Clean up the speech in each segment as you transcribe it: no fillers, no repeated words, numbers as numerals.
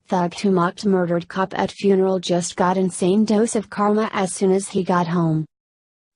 Thug who mocked murdered cop at funeral just got insane dose of karma as soon as he got home.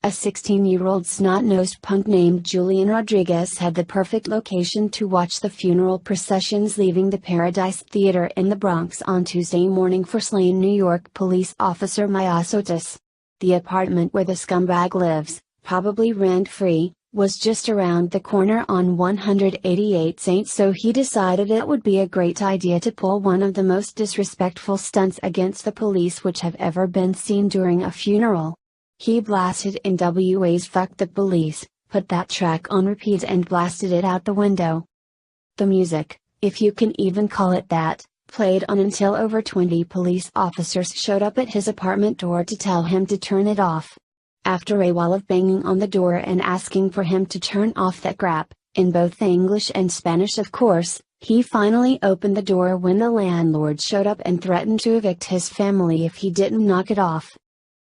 A 16-year-old snot-nosed punk named Julian Rodriguez had the perfect location to watch the funeral processions leaving the Paradise Theater in the Bronx on Tuesday morning for slain New York police officer Maya Sotis. The apartment where the scumbag lives, probably rent-free, was just around the corner on 188 St. So he decided it would be a great idea to pull one of the most disrespectful stunts against the police which have ever been seen during a funeral. He blasted NWA's "Fuck the Police," put that track on repeat and blasted it out the window. The music, if you can even call it that, played on until over 20 police officers showed up at his apartment door to tell him to turn it off. After a while of banging on the door and asking for him to turn off that crap, in both English and Spanish of course, he finally opened the door when the landlord showed up and threatened to evict his family if he didn't knock it off.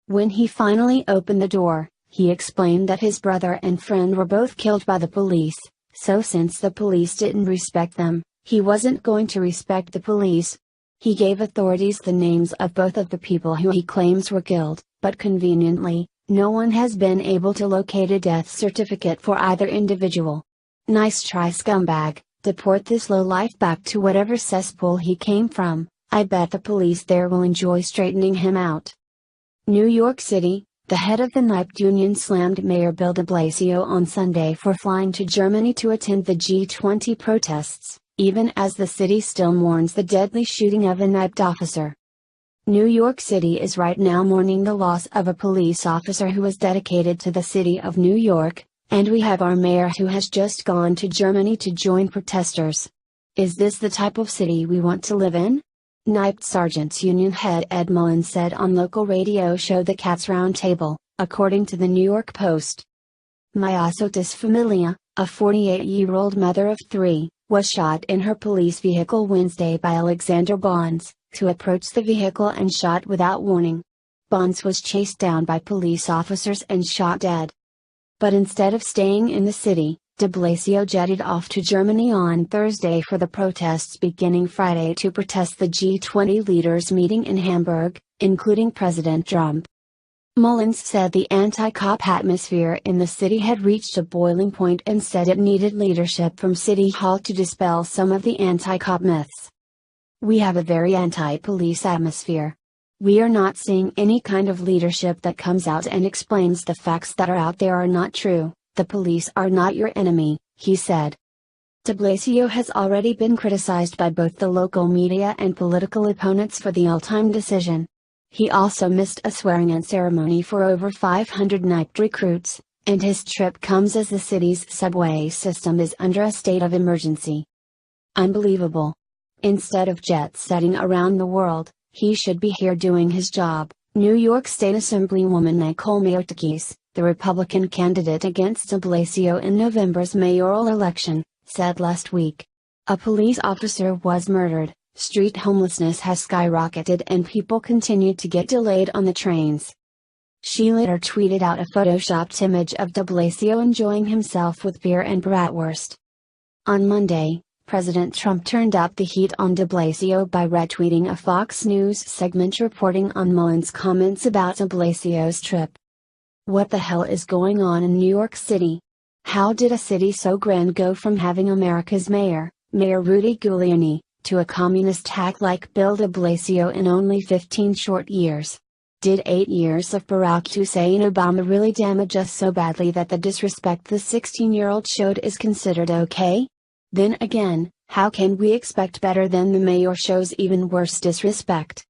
When he finally opened the door, he explained that his brother and friend were both killed by the police, so since the police didn't respect them, he wasn't going to respect the police. He gave authorities the names of both of the people who he claims were killed, but conveniently, no one has been able to locate a death certificate for either individual. Nice try, scumbag. Deport this lowlife back to whatever cesspool he came from. I bet the police there will enjoy straightening him out. New York City, the head of the NYPD union slammed Mayor Bill de Blasio on Sunday for flying to Germany to attend the G20 protests, even as the city still mourns the deadly shooting of a NYPD officer. New York City is right now mourning the loss of a police officer who was dedicated to the city of New York, and we have our mayor who has just gone to Germany to join protesters. Is this the type of city we want to live in? NYPD Sergeants Union head Ed Mullins said on local radio show The Cats Roundtable, according to the New York Post. Maya Sotis Familia, a 48-year-old mother of 3, was shot in her police vehicle Wednesday by Alexander Bonds, who approached the vehicle and shot without warning. Bonds was chased down by police officers and shot dead. But instead of staying in the city, de Blasio jetted off to Germany on Thursday for the protests beginning Friday to protest the G20 leaders meeting in Hamburg, including President Trump. Mullins said the anti-cop atmosphere in the city had reached a boiling point and said it needed leadership from City Hall to dispel some of the anti-cop myths. We have a very anti-police atmosphere. We are not seeing any kind of leadership that comes out and explains the facts that are out there are not true. The police are not your enemy, he said. De Blasio has already been criticized by both the local media and political opponents for the ill-timed decision. He also missed a swearing-in ceremony for over 500 NYPD recruits, and his trip comes as the city's subway system is under a state of emergency. Unbelievable. Instead of jet-setting around the world, he should be here doing his job, New York State Assemblywoman Nicole Mayorkas, the Republican candidate against de Blasio in November's mayoral election, said last week. A police officer was murdered, street homelessness has skyrocketed and people continue to get delayed on the trains. She later tweeted out a photoshopped image of de Blasio enjoying himself with beer and bratwurst. On Monday, President Trump turned up the heat on de Blasio by retweeting a Fox News segment reporting on Mullins' comments about de Blasio's trip. What the hell is going on in New York City? How did a city so grand go from having America's mayor, Mayor Rudy Giuliani, to a communist hack like Bill de Blasio in only 15 short years? Did 8 years of Barack Hussein Obama really damage us so badly that the disrespect the 16-year-old showed is considered okay? Then again, how can we expect better than the mayor shows even worse disrespect?